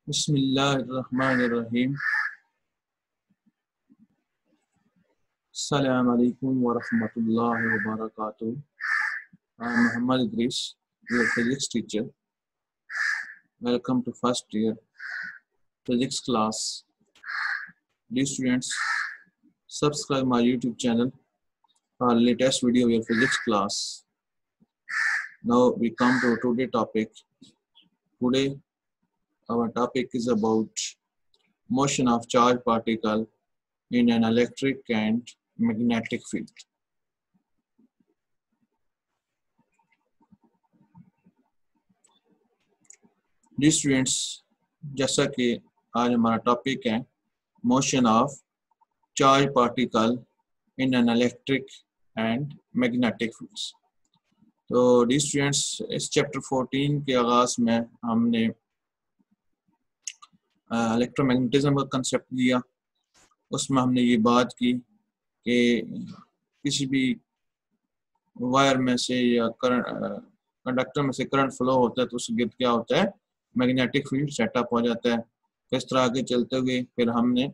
बिस्मिल्लाहिर्रहमानिर्रहीम। अस्सलामु अलैकुम वरहमतुल्लाहि वबरकातुहू। I am Muhammad Idris, your physics teacher. Welcome to first year physics class. Dear students, subscribe my YouTube channel for latest video of your physics class. Now we come to today's topic. Today our topic is about motion of charged particle in an electric and magnetic field. जी students, जैसा कि आज हमारा topic है motion of charge particle in an electric and magnetic fields. तो dear students, इस chapter 14 के आगाज़ में हमने इलेक्ट्रोमैग्नेटिज्म का कंसेप्ट दिया। उसमें हमने ये बात की कि किसी भी वायर में से या कंडक्टर में से करंट फ्लो होता है तो उसके गिर्द क्या होता है, मैग्नेटिक फील्ड सेटअप हो जाता है। इस तरह आगे चलते हुए फिर हमने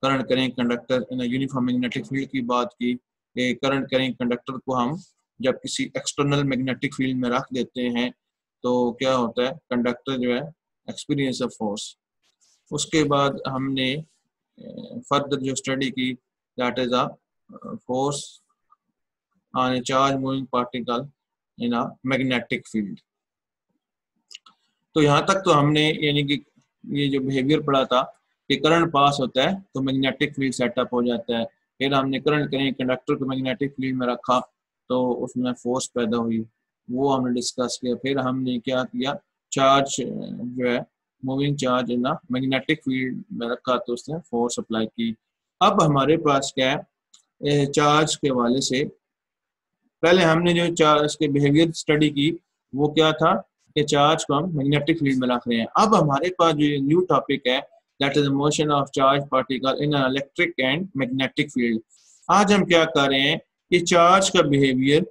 current current conductor in uniform magnetic field की बात की कि करंट करेंट कंडक्टर को हम जब किसी एक्सटर्नल मैग्नेटिक फील्ड में रख देते हैं तो क्या होता है, कंडक्टर जो है एक्सपीरियंस ऑफ फोर्स। उसके बाद हमने फर्दर जो स्टडी की that is a force on A charge moving particle in a magnetic field. तो यहाँ तक तो हमने यानी कि ये जो बिहेवियर पढ़ा था कि करंट पास होता है तो मैग्नेटिक फील्ड सेटअप हो जाता है। फिर हमने करंट करें कंडक्टर को मैग्नेटिक फील्ड में रखा तो उसमें फोर्स पैदा हुई, वो हमने डिस्कस किया। फिर हमने क्या किया, चार्ज जो है moving charge in magnetic field में रखा तो उसने फोर्स अप्लाई की। अब हमारे पास क्या है, चार्ज के हवाले से पहले हमने जो चार्ज के बिहेवियर स्टडी की वो क्या था कि चार्ज को हम मैग्नेटिक फील्ड में रख रहे हैं। अब हमारे पास जो न्यू टॉपिक है that is motion of charge particle in electric and magnetic field. आज हम क्या कर रहे हैं कि चार्ज का बिहेवियर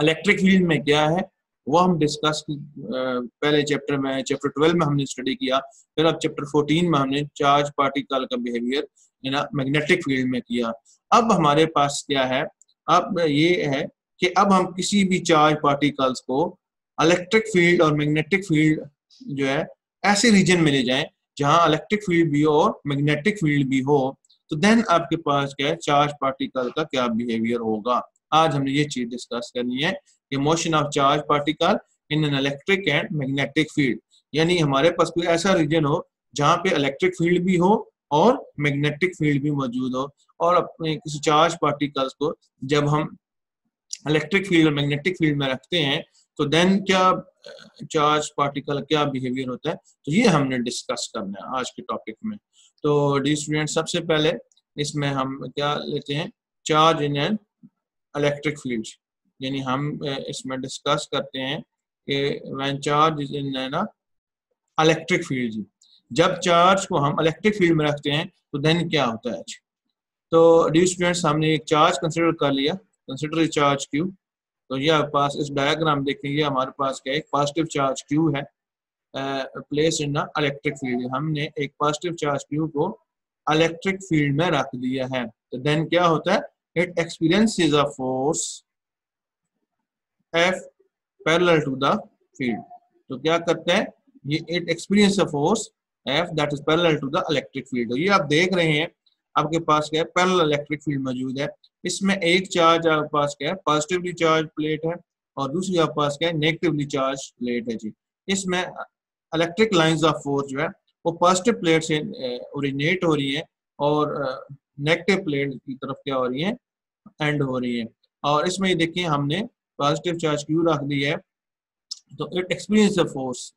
इलेक्ट्रिक फील्ड में क्या है वो हम डिस्कस पहले चैप्टर 12 में हमने स्टडी किया। फिर अब चैप्टर 14 में हमने चार्ज पार्टिकल का बिहेवियर इन मैग्नेटिक फील्ड में किया। अब हमारे पास क्या है, अब ये है कि अब हम किसी भी चार्ज पार्टिकल्स को इलेक्ट्रिक फील्ड और मैग्नेटिक फील्ड जो है ऐसे रीजन में ले जाएं जहां इलेक्ट्रिक फील्ड भी हो और मैग्नेटिक फील्ड भी हो, तो देन आपके पास क्या है, चार्ज पार्टिकल का क्या बिहेवियर होगा। आज हमने ये चीज डिस्कस करनी है कि motion of charge particle in an electric and magnetic field, यानी हमारे पास कोई ऐसा रीजन हो जहाँ पे इलेक्ट्रिक फील्ड भी हो और मैग्नेटिक फील्ड भी मौजूद हो, और अपने किसी चार्ज पार्टिकल्स को जब हम इलेक्ट्रिक फील्ड और मैग्नेटिक फील्ड में रखते हैं तो देन क्या चार्ज पार्टिकल क्या बिहेवियर होता है, तो ये हमने डिस्कस करना है आज के टॉपिक में। तो डी स्टूडेंट, सबसे पहले इसमें हम क्या लेते हैं, charge in an electric field, यानी हम इसमें डिस्कस करते हैं कि when charge is in an electric field, जब चार्ज को हम इलेक्ट्रिक फील्ड में रखते हैं तो देन क्या होता है। तो डी स्टूडेंट्स, हमने एक चार्ज कंसिडर कर लिया, कंसिडर चार्ज क्यू। तो ये आपके पास इस डायग्राम देखेंगे हमारे पास क्या एक पॉजिटिव चार्ज क्यू है प्लेस इन इलेक्ट्रिक फील्ड। हमने एक पॉजिटिव चार्ज क्यू को इलेक्ट्रिक फील्ड में रख दिया है तो देन क्या होता है, it experiences a force F parallel to the field. तो क्या करता है ये, it experience a force F that is parallel to the electric field. तो ये आप देख रहे हैं आपके पास क्या है, पैरेलल इलेक्ट्रिक फील्ड मौजूद है। इसमें एक चार्ज आपके पास क्या है, पॉजिटिवली चार्ज प्लेट है, और दूसरी आपके पास क्या है, नेगेटिवली चार्ज प्लेट है जी। इसमें इलेक्ट्रिक लाइंस ऑफ फोर्स जो है वो पॉजिटिव प्लेट से ओरिजिनेट हो रही है और नेगेटिव प्लेट की तरफ क्या हो रही है, एंड हो रही है। और इसमें ये देखिए हमने पॉजिटिव चार्ज क्यू रख दी है तो इट एक्सपीरियंस द फोर्स।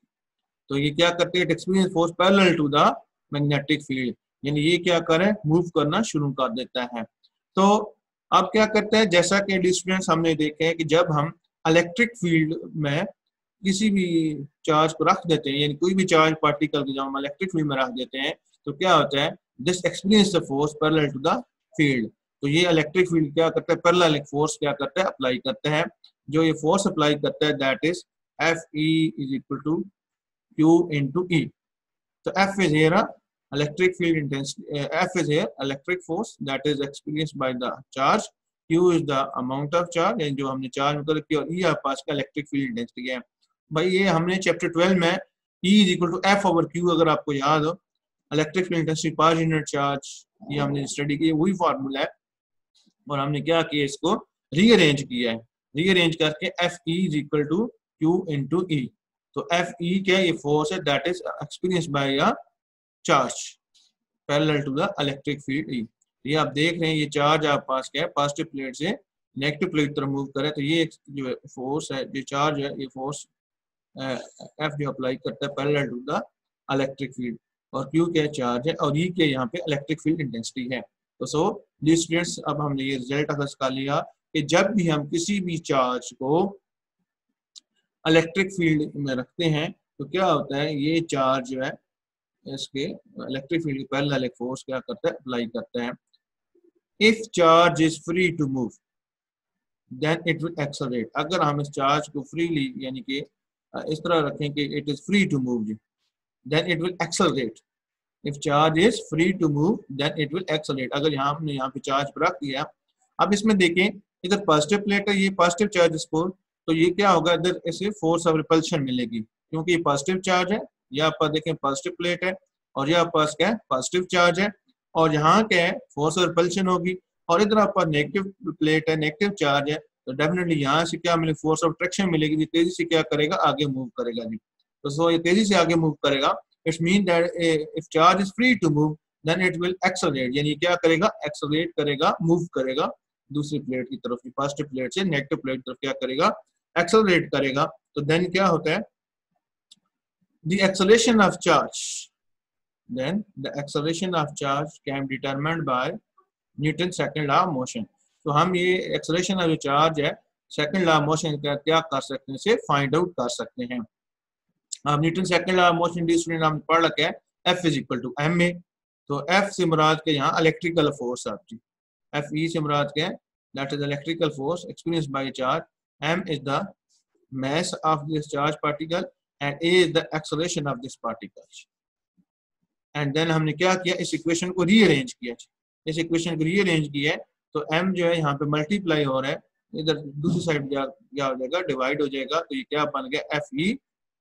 तो ये क्या करते हैं, it experience force parallel to the magnetic field, यानी ये क्या करे, मूव करना शुरू कर देता है। तो अब क्या करते हैं, जैसा कि स्टूडेंट्स हमने देखे हैं कि जब हम इलेक्ट्रिक फील्ड में किसी भी चार्ज को रख देते हैं, यानी कोई भी चार्ज पार्टिकल को जब हम इलेक्ट्रिक फील्ड में रख देते हैं तो क्या होता है, this experience the force parallel to the field. तो ये इलेक्ट्रिक फील्ड क्या करता है, पैरेलल फोर्स क्या करता है, अप्लाई करता है। जो ये फोर्स अप्लाई करता है that is F E is equal to Q into E. तो F is here electric field intensity, F is here electric force that is experienced by the charge, Q is the amount of charge, जो हमने charge मतलब किया, और E आपके पास का electric field intensity है। भाई ये हमने चैप्टर 12 में E is equal to F over Q, अगर आपको याद हो, electric field intensity per unit charge, ये हमने स्टडी की, वही फार्मूला है। और हमने क्या किया, इसको रीअरेंज किया है, रीअरेंज करके F E is equal to Q into E. तो एफ ई क्या ये फोर्स है that is experience by a charge parallel to the electric field E. ये आप देख रहे हैं ये चार्ज आप पास क्या है, पॉजिटिव प्लेट से नेगेटिव प्लेट की तरफ मूव करे, तो ये जो फोर्स है, जो चार्ज है, ये फोर्स एफ जो अप्लाई करता है parallel to the electric field, और क्यू क्या चार्ज है, और ई के यहाँ पे इलेक्ट्रिक फील्ड इंटेंसिटी है। तो सो जी स्टूडेंट्स, अब हमने ये रिजल्ट अगर का लिया कि जब भी हम किसी भी चार्ज को इलेक्ट्रिक फील्ड में रखते हैं तो क्या होता है, ये चार्ज जो है इसके इलेक्ट्रिक फील्ड के पैरेलल एक फोर्स क्या करता है, अप्लाई करता है। If charge is free to move then it will accelerate. अगर हम इस चार्ज को फ्रीली यानी कि इस तरह रखें कि it is free to move, then it will accelerate. If charge is free to move, then it will accelerate। अगर यहाँ हमने यहाँ पे चार्ज पर रख दिया, अब इसमें देखें इधर पॉजिटिव प्लेट है, ये पॉजिटिव चार्ज इसको, तो ये क्या होगा, इधर इसे फोर्स ऑफ रिपल्शन मिलेगी क्योंकि ये पॉजिटिव चार्ज है। ये आप देखें पॉजिटिव प्लेट है और ये आपके पास क्या है, पॉजिटिव चार्ज है, और यहाँ क्या है, फोर्स ऑफ रिपल्शन होगी। और इधर आपके पास नेगेटिव प्लेट है, नेगेटिव चार्ज है, तो डेफिनेटली यहाँ से क्या मिलेगी, फोर्स ऑफ अट्रैक्शन मिलेगी, ये तेजी से क्या करेगा, आगे मूव करेगा जी। तो सो ये तेजी से आगे मूव करेगा, it's mean that if charge is free to move then it will accelerate, यानी क्या करेगा, एक्सेलरेट करेगा, मूव करेगा दूसरी प्लेट की तरफ, पॉजिटिव प्लेट से नेगेटिव प्लेट की तरफ क्या करेगा, एक्सेलरेट करेगा। तो देन क्या होता है, the acceleration of charge, then the acceleration of charge can be determined by Newton second law of motion. तो हम ये एक्सेलरेशन ऑफ जो चार्ज है सेकंड लॉ ऑफ मोशन का क्या कर सकते हैं, इसे फाइंड आउट कर सकते हैं। अब Newton second law of motion dear student हमने पढ़ रखा है, F is equal to M A. तो एफ से मुराद के यहाँ इलेक्ट्रिकल फोर्स आपकी, एफ ई से मुराद क्या है, that is electrical force experienced by charge, M is the mass of this charge particle and a is the acceleration of this particle। and then हमने क्या किया, इस इक्वेशन को रीअरेंज किया, इस इक्वेशन को रीअरेंज किया है, तो m जो है यहाँ पे मल्टीप्लाई हो रहा है, इधर दूसरी साइड क्या हो जाएगा, डिवाइड हो जाएगा, तो ये क्या बन गया, F E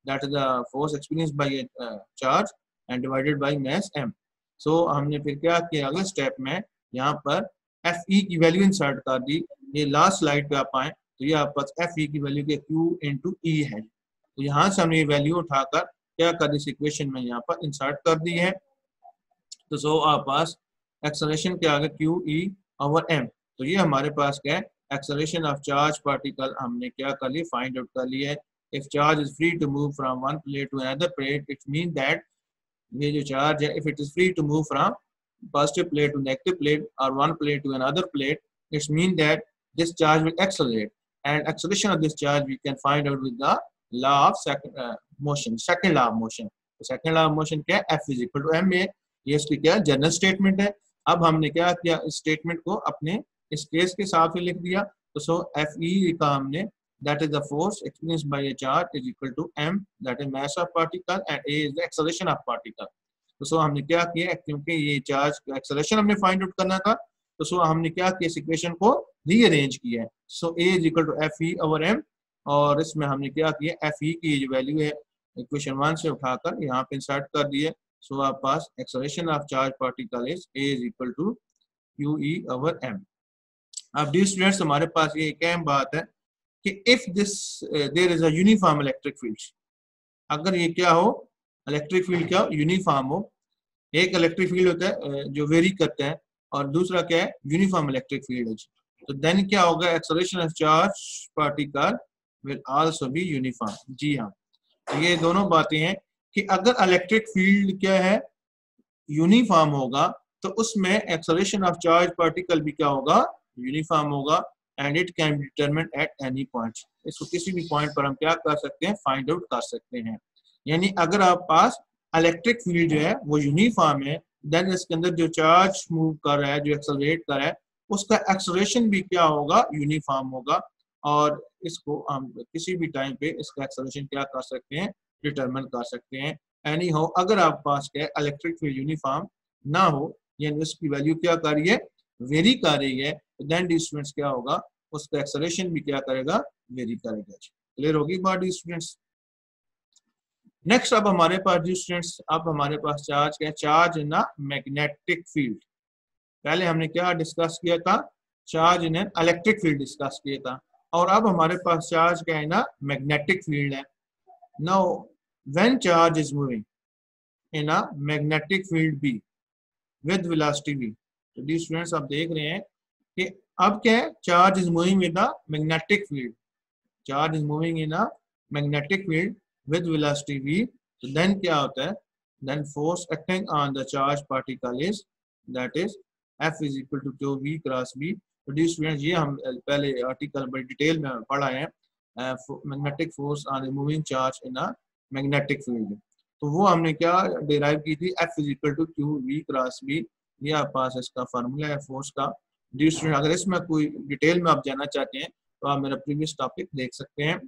that is the force experienced by charge and divided by mass m। सो हमने फिर क्या किया, अगले स्टेप में यहाँ पर एफ ई की वैल्यू इंसर्ट कर दी। ये लास्ट स्लाइड पे आप आए तो ये आपके पास एफ ई की वैल्यू के क्यू इंटू ई है, तो यहाँ से हमने ये वैल्यू उठाकर क्या कर दी, इस इक्वेशन में यहाँ पर इंसर्ट कर दी है। तो सो आपके पास एक्सेलरेशन क्या आ गया, क्यू ई ओवर एम। तो ये हमारे पास क्या है, एक्सेलरेशन ऑफ चार्ज पार्टिकल हमने क्या कर लिया, फाइंड आउट कर लिया है। If charge is free to move from one plate to another plate, it mean that ये जो चार्ज है, if it is free to move from positive plate to negative plate और one plate to another plate, it's mean that this charge will accelerate, and acceleration of this charge we can find out with the law of second law of motion। तो second law of motion क्या है, F is equal to ma। ये इसकी क्या general statement है। अब हमने क्या किया, इस स्टेटमेंट को अपने इस केस के हिसाब से लिख दिया। तो सो एफ ई का हमने that is the force experienced by a charge is equal to m that is mass of particle and a is the acceleration of particle. तो सो हमने क्या किया, क्योंकि ये चार्ज का एक्सेलरेशन हमने फाइंड आउट करना था, तो सो हमने क्या किया, इस इक्वेशन को रीअरेंज किया है। So a is equal to F E over m, और इसमें हमने क्या किया, एफ ई की जो वैल्यू है इक्वेशन 1 से उठाकर यहाँ पे इंसर्ट कर दिए। सो आपके पास acceleration of charge particle is a is equal to q E over m। अब डी स्टूडेंट्स, हमारे पास ये एक अहम बात है कि if this there is a uniform electric field, अगर ये क्या हो, इलेक्ट्रिक फील्ड क्या यूनिफॉर्म हो, एक इलेक्ट्रिक फील्ड होता है जो वेरी करता है और दूसरा क्या है, यूनिफॉर्म इलेक्ट्रिक फील्ड है, तो देन क्या होगा, acceleration of charge particle will also be uniform. जी हाँ, तो ये दोनों बातें हैं कि अगर इलेक्ट्रिक फील्ड क्या है, यूनिफॉर्म होगा, तो उसमें एक्सेलरेशन ऑफ चार्ज पार्टिकल भी क्या होगा, यूनिफॉर्म होगा, and it can be determined at any point. इसको किसी भी पॉइंट पर हम क्या कर सकते हैं, फाइंड आउट कर सकते हैं। यानी अगर आप पास इलेक्ट्रिक फील्ड जो है वो यूनिफॉर्म है, देन इसके अंदर जो चार्ज मूव कर रहा है, जो एक्सेलरेट कर रहा है, उसका एक्सेलरेशन भी क्या होगा, यूनिफॉर्म होगा, और इसको हम किसी भी टाइम पे इसका एक्सेलरेशन क्या कर सकते हैं, डिटरमिन कर सकते हैं। एनी हो, अगर आप पास क्या है इलेक्ट्रिक फील्ड यूनिफॉर्म ना हो, यानी उसकी वैल्यू क्या कर रही है, वेरी कर रही है, तो देन डी स्टूडेंट्स क्या होगा, उसका एक्सेलरेशन भी क्या करेगा, वेरी करेगा। क्लियर होगी बात डी स्टूडेंट्स। नेक्स्ट अब हमारे पास डी स्टूडेंट्स, अब हमारे पास चार्ज क्या है, charge in a magnetic field. पहले हमने क्या डिस्कस किया था, charge in an electric field discuss किया था, और अब हमारे पास चार्ज क्या है ना, मैग्नेटिक फील्ड है। Now when charge is moving in a magnetic field B with velocity v, तो डी स्टूडेंट्स आप देख रहे हैं कि अब क्या है, charge is moving with a magnetic field, charge is moving in a magnetic field with velocity v, तो देन क्या होता है, then force acting on the charge particle is that is F is equal to Q V cross B. तो dear students ये हम पहले article बड़ी detail में पढ़ा है, magnetic force on the moving charge in a magnetic field, तो वो हमने क्या डिराइव की थी, F is equal to Q V cross B, ये आप पास इसका फार्मूला है फोर्स का। डी स्टूडेंट अगर इसमें कोई डिटेल में आप जाना चाहते हैं तो आप मेरा प्रीवियस टॉपिक देख सकते हैं।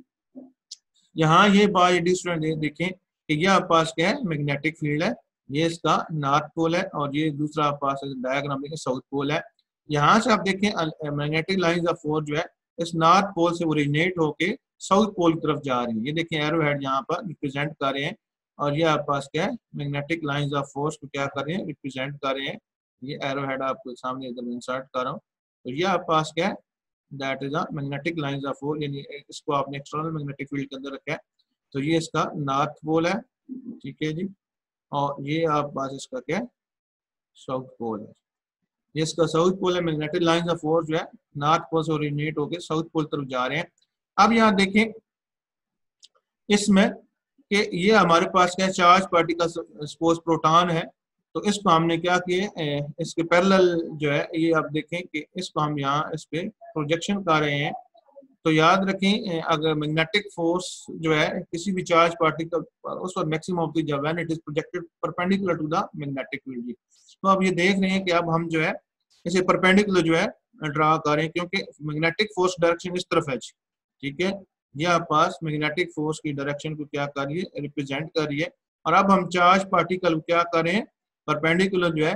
यहाँ ये बात डी स्टूडेंट देखें कि ये आप पास क्या है, मैग्नेटिक फील्ड है, ये इसका नॉर्थ पोल है, और ये दूसरा आप पास डायग्राम देखें साउथ पोल है। यहाँ से आप देखें मैग्नेटिक लाइंस ऑफ फोर्स जो है इस नॉर्थ पोल से ओरिजिनेट होके साउथ पोल की तरफ जा रही है, ये देखें एरो हेड यहाँ पर रिप्रेजेंट कर रहे हैं, और ये आप पास क्या है, मैग्नेटिक लाइंस ऑफ फोर्स को क्या कर रहे हैं, रिप्रेजेंट कर रहे हैं। ये एरो हेड आपको सामने इधर इंसर्ट कर रहा हूँ, तो ये आप पास क्या है, that is a magnetic lines of force, यानी इसको आपने एक्सटर्नल मैग्नेटिक फील्ड के अंदर रखा है, तो ये इसका नॉर्थ पोल है, ठीक है जी, और ये आप पास इसका क्या है, साउथ पोल है, ये इसका साउथ पोल है। मैग्नेटिक लाइंस ऑफ फोर्स जो है नॉर्थ पोल से ओरिजिनेट होकर साउथ पोल तरफ जा रहे हैं। अब यहाँ देखें इसमें कि ये हमारे पास क्या चार्ज पार्टिकल सपोज प्रोटॉन है, तो इसको हमने क्या किए, इसके पैरेलल जो है ये आप देखें कि इसको हम यहाँ इस पे प्रोजेक्शन कर रहे हैं। तो याद रखें अगर मैग्नेटिक फोर्स जो है किसी भी चार्ज पार्टिकल उस पर मैक्सिमम ऑफ द जब when it is projected perpendicular to the magnetic field. तो अब ये देख रहे हैं कि अब हम जो है इसे परपेंडिकुलर जो है ड्रा कर रहे हैं, क्योंकि मैग्नेटिक फोर्स डायरेक्शन इस तरफ है, ठीक है, ये आप पास मैग्नेटिक फोर्स की डायरेक्शन को क्या कर रही है, रिप्रेजेंट कर रही है। और अब हम चार्ज पार्टिकल को क्या कर रहे हैं, परपेंडिकुलर जो है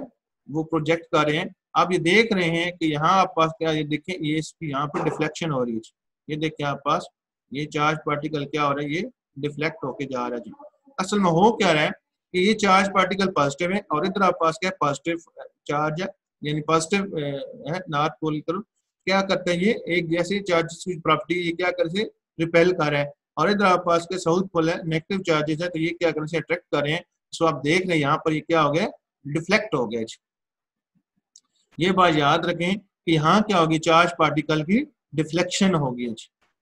वो प्रोजेक्ट कर रहे हैं। आप ये देख रहे हैं कि यहाँ आप पास क्या, ये देखें ये इसकी यहाँ पर डिफ्लेक्शन हो रही है, ये देखिए आप पास ये चार्ज पार्टिकल क्या हो रहा है, ये डिफ्लेक्ट होके जा रहा है जी। असल में हो क्या रहा है कि ये चार्ज पार्टिकल पॉजिटिव है और इधर आप पास क्या पॉजिटिव चार्ज है, यानी पॉजिटिव है नॉर्थ पोल की तरफ, क्या करते हैं ये एक जैसे चार्जेस की प्रॉपर्टी, ये क्या करे रिपेल कर रहा है, और इधर आप पास के साउथ पोल है नेगेटिव चार्जेस है, तो ये क्या करें अट्रैक्ट कर रहे हैं। सो आप देख रहे हैं यहाँ पर ये क्या हो गया, डिफ्लेक्ट हो गया। ये बात याद रखें कि यहाँ क्या होगी, चार्ज पार्टिकल की डिफ्लेक्शन होगी।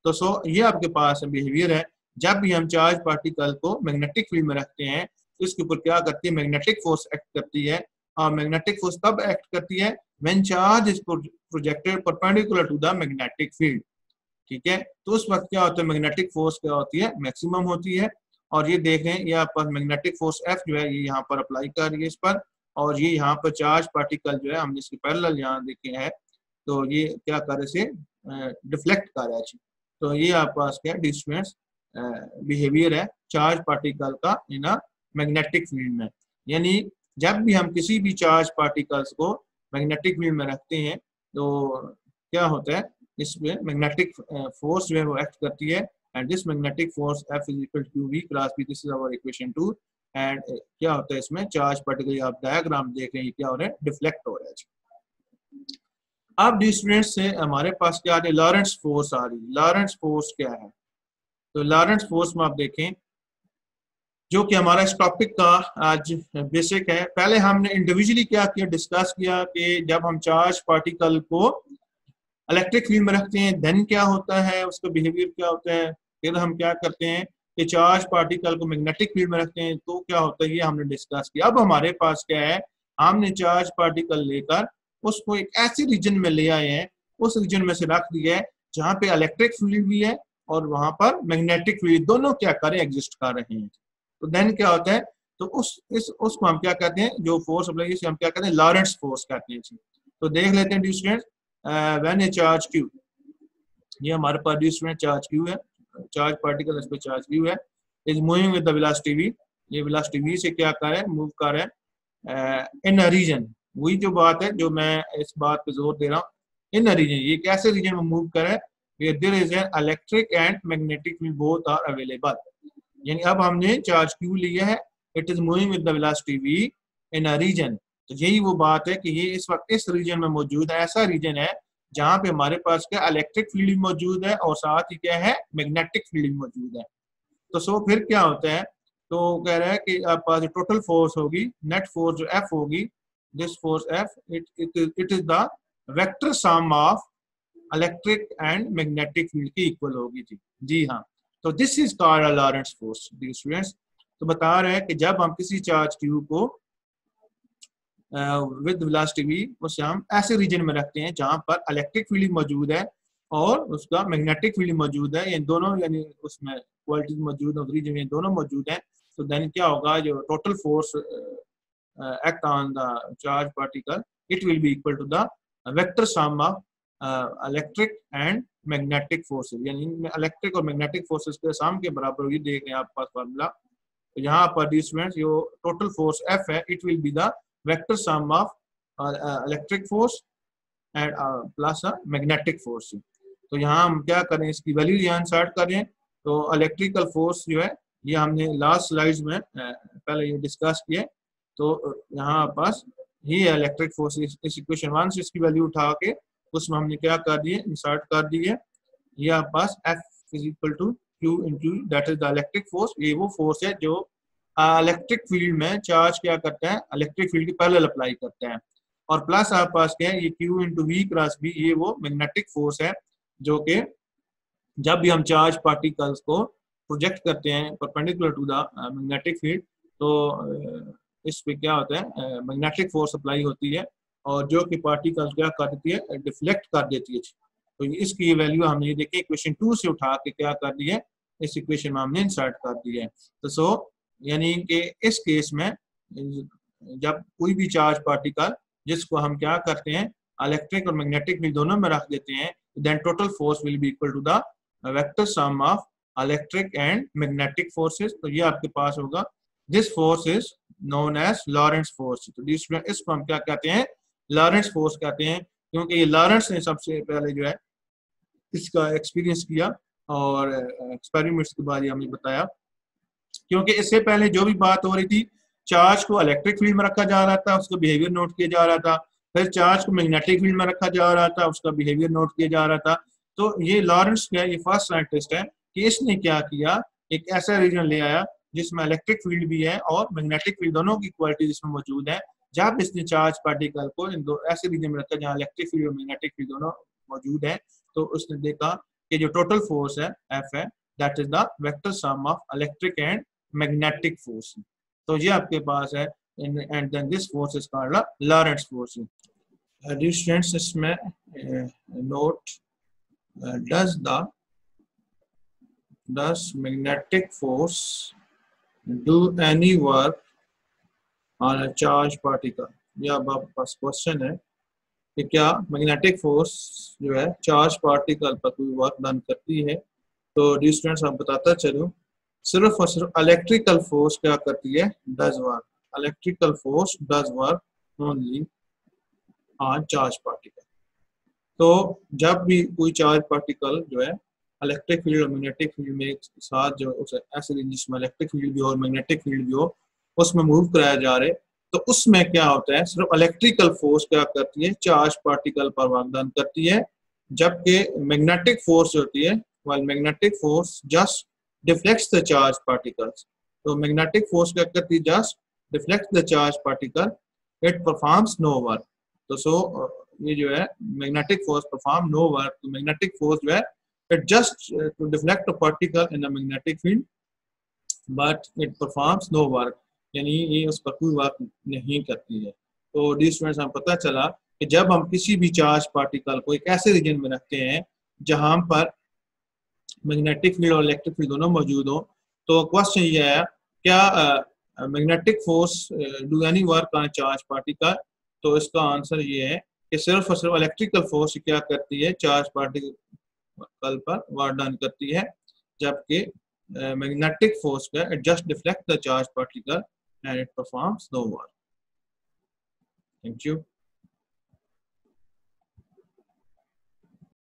तो ये आपके पास बिहेवियर है, जब भी हम चार्ज पार्टिकल को मैग्नेटिक फील्ड में रखते हैं तो इसके ऊपर क्या करती है, मैग्नेटिक फोर्स एक्ट करती है, और मैग्नेटिक फोर्स तब एक्ट करती है when charge is projected perpendicular to the magnetic field, ठीक है। तो उस वक्त क्या होता है, मैग्नेटिक फोर्स क्या होती है, मैक्सिमम होती है। और ये देख रहे हैं यहाँ पर मैग्नेटिक फोर्स एफ जो है ये यहाँ पर अप्लाई कर रही है इस पर, और ये यहाँ पर चार्ज पार्टिकल जो है हमने इसके पैरेलल यहाँ देखे हैं, तो ये क्या कर रहे हैं, डिफ्लेक्ट कर रहा है। तो ये आप पास क्या डिस्टेंस बिहेवियर है चार्ज पार्टिकल का इन अ मैग्नेटिक फील्ड में। यानी जब भी हम किसी भी चार्ज पार्टिकल्स को मैग्नेटिक फील्ड में रखते हैं तो क्या होता है, इसमें मैग्नेटिक फोर्स जो है वो एक्ट करती है, and this magnetic force F is equal to V cross B, this is our equation 2। And क्या होता है इसमें चार्ज पार्टिकल, आप डायग्राम देख रहे हैं क्या हो रहा है, डिफ्लेक्ट हो रहा है। अब डिस्टेंस से हमारे पास क्या आ रही है, लॉरेंट्ज फोर्स आ रही है। लॉरेंट्ज फोर्स क्या है, तो लॉरेंट्ज फोर्स में आप देखें जो कि हमारा इस टॉपिक का आज बेसिक है। पहले हमने इंडिविजुअली क्या किया, डिस्कस किया कि जब हम चार्ज पार्टिकल को इलेक्ट्रिक फील्ड में रखते हैं देन क्या होता है, उसका बिहेवियर क्या होता है। फिर हम क्या करते हैं कि चार्ज पार्टिकल को मैग्नेटिक फील्ड में रखते हैं तो क्या होता है, ये हमने डिस्कस किया। अब हमारे पास क्या है, हमने चार्ज पार्टिकल लेकर उसको एक ऐसे रीजन में ले आए हैं, उस रीजन में से रख दिया है जहाँ पे इलेक्ट्रिक फील्ड भी है और वहां पर मैग्नेटिक फील्ड, दोनों क्या करें एग्जिस्ट कर रहे हैं। तो देन क्या होता है, तो उसको हम क्या कहते हैं, जो फोर्स अप्लाई हम क्या कहते हैं, लॉरेंट्ज फोर्स कहते हैं। तो देख लेते हैं student, when A charge Q, ये हमारे पास स्टूडेंट चार्ज क्यू है, चार्ज पार्टिकल इस पे चार्ज क्यू है, is moving with the velocity v, ये वेलोसिटी v से क्या कर रहा है, मूव कर रहा है इन अ रीजन। वही जो बात है जो मैं इस बात पे जोर दे रहा हूँ, इन अ रीजन, ये कैसे रीजन में मूव कर रहा है, there is an electric and magnetic field both are available. यानी अब हमने चार्ज q लिया है, it is moving with the velocity v in a region. तो यही वो बात है कि ये इस वक्त इस रीजन में मौजूद है, ऐसा रीजन है जहाँ पे हमारे पास क्या इलेक्ट्रिक फील्ड मौजूद है और साथ ही क्या है मैग्नेटिक फील्ड मौजूद है। तो सो फिर क्या होता है, तो कह रहा है कि आपके पास टोटल फोर्स होगी, नेट फोर्स जो F होगी, this force F it is the vector sum of electric and magnetic field की इक्वल होगी जी हाँ। तो this is called a Lorentz force students. तो बता रहे हैं कि जब हम किसी चार्ज q को विद वेलोसिटी v उसे हम ऐसे रीजन में रखते हैं जहां पर इलेक्ट्रिक फील्ड मौजूद है और उसका मैग्नेटिक फील्ड मौजूद है, ये दोनों यानी उसमें क्वालिटीज मौजूद है, रीजन में दोनों मौजूद हैं। तो देन क्या होगा, जो total force act on the charge particle it will be equal to the vector sum of electric and magnetic forces, यानी इलेक्ट्रिक और मैग्नेटिक फोर्सेस के सम के बराबर। ये देख रहे हैं आपके पास फार्मूला, तो यहाँ पर स्टूडेंट्स जो टोटल फोर्स F है it will be the vector sum of electric force and plus magnetic force. तो यहाँ हम क्या करें, इसकी वैल्यू यहाँ इंसर्ट करें। तो इलेक्ट्रिकल फोर्स जो है ये हमने लास्ट स्लाइड्स में पहले ये डिस्कस किए। तो यहाँ पास ये इलेक्ट्रिक फोर्स इस इक्वेशन 1 से इसकी वैल्यू उठा के उसमें हमने क्या कर दिए, इंसर्ट कर दिए। ये आपके पास F is equal to Q into that is the electric force. ये वो फोर्स है जो इलेक्ट्रिक फील्ड में चार्ज क्या करता है, इलेक्ट्रिक फील्ड के पैरेलल अप्लाई करता है। और प्लस आपके पास क्या है, ये Q into V cross V, ये वो मैग्नेटिक फोर्स है जो कि जब भी हम चार्ज पार्टिकल्स को प्रोजेक्ट करते हैं perpendicular to the magnetic field, तो इस पे क्या होता है, मैग्नेटिक फोर्स अप्लाई होती है और जो कि पार्टिकल्स क्या कर देती है, डिफ्लेक्ट कर देती है। तो इसकी वैल्यू हमने देखिए इक्वेशन 2 से उठा के क्या कर दी है, इस इक्वेशन में हमने इंसर्ट कर दी है। तो सो यानी कि इस केस में जब कोई भी चार्ज पार्टिकल जिसको हम क्या करते हैं इलेक्ट्रिक और मैग्नेटिक फील्ड दोनों में रख देते हैं, then total force will be equal to the vector sum of electric and magnetic forces. तो ये आपके पास होगा, this force is known as Lorentz force. तो इसको हम क्या कहते हैं, लॉरेंट्ज फोर्स कहते हैं, क्योंकि ये लॉरेंट्ज ने सबसे पहले जो है इसका एक्सपीरियंस किया और एक्सपेरिमेंट्स के बाद हमें बताया। क्योंकि इससे पहले जो भी बात हो रही थी, चार्ज को इलेक्ट्रिक फील्ड में रखा जा रहा था, उसका बिहेवियर नोट किया जा रहा था, फिर चार्ज को मैग्नेटिक फील्ड में रखा जा रहा था, उसका बिहेवियर नोट किया जा रहा था। तो ये लॉरेंट्ज क्या, ये फर्स्ट साइंटिस्ट है कि इसने क्या किया, एक ऐसा रीजन ले आया जिसमें इलेक्ट्रिक फील्ड भी है और मैग्नेटिक फील्ड दोनों की क्वालिटी जिसमें मौजूद है। जब इसने चार्ज पार्टिकल को इन दो ऐसे रीजन में रखा जहाँ इलेक्ट्रिक फील्ड और मैग्नेटिक फील्ड दोनों मौजूद है, तो उसने देखा कि जो टोटल फोर्स है F है, that is the vector sum of electric and magnetic force. तो ये आपके पास है, and then this force is called Lorentz force. Students इसमें note, does magnetic force do any work on a charged particle? यह अब आपके पास क्वेश्चन है कि क्या मैग्नेटिक फोर्स जो है चार्ज पार्टिकल पर कोई वर्क डन करती है। तो स्टूडेंट्स आप बताता चलूं, सिर्फ और सिर्फ इलेक्ट्रिकल फोर्स क्या करती है, does work. Electrical force does work only on charge particle. तो जब भी कोई चार्ज पार्टिकल जो है इलेक्ट्रिक फील्ड और मैग्नेटिक फील्ड में एक साथ जो ऐसे जिसमें इलेक्ट्रिक फील्ड भी हो और मैग्नेटिक फील्ड भी हो, उसमें मूव कराया जा रहे, तो उसमें क्या होता है, सिर्फ इलेक्ट्रिकल फोर्स क्या करती है, चार्ज पार्टिकल पर वर्क करती है, जबकि मैग्नेटिक फोर्स होती है, while magnetic force just deflects the charged particles. तो मैग्नेटिक फोर्स क्या करती है, just deflect the charge particle, it performs no work. तो सो ये जो है magnetic force perform no work. तो मैग्नेटिक फोर्स जो है it just to deflect a particle in a magnetic field but it performs no work, यानी ये उस पर कोई वर्क नहीं करती है। तो डी स्टूडेंट्स हमें पता चला कि जब हम किसी भी चार्ज पार्टिकल को एक ऐसे रीजन में रखते हैं जहां पर मैग्नेटिक फील्ड और इलेक्ट्रिक फील्ड दोनों मौजूद हो, तो क्वेश्चन ये है, क्या magnetic force do any work on charge particle. तो इसका आंसर ये है कि सिर्फ और सिर्फ इलेक्ट्रिकल फोर्स क्या करती है, चार्ज पार्टिकल पर वर्क डन करती है, जबकि magnetic force का, it just deflects the charged particle and it performs the work. Thank you.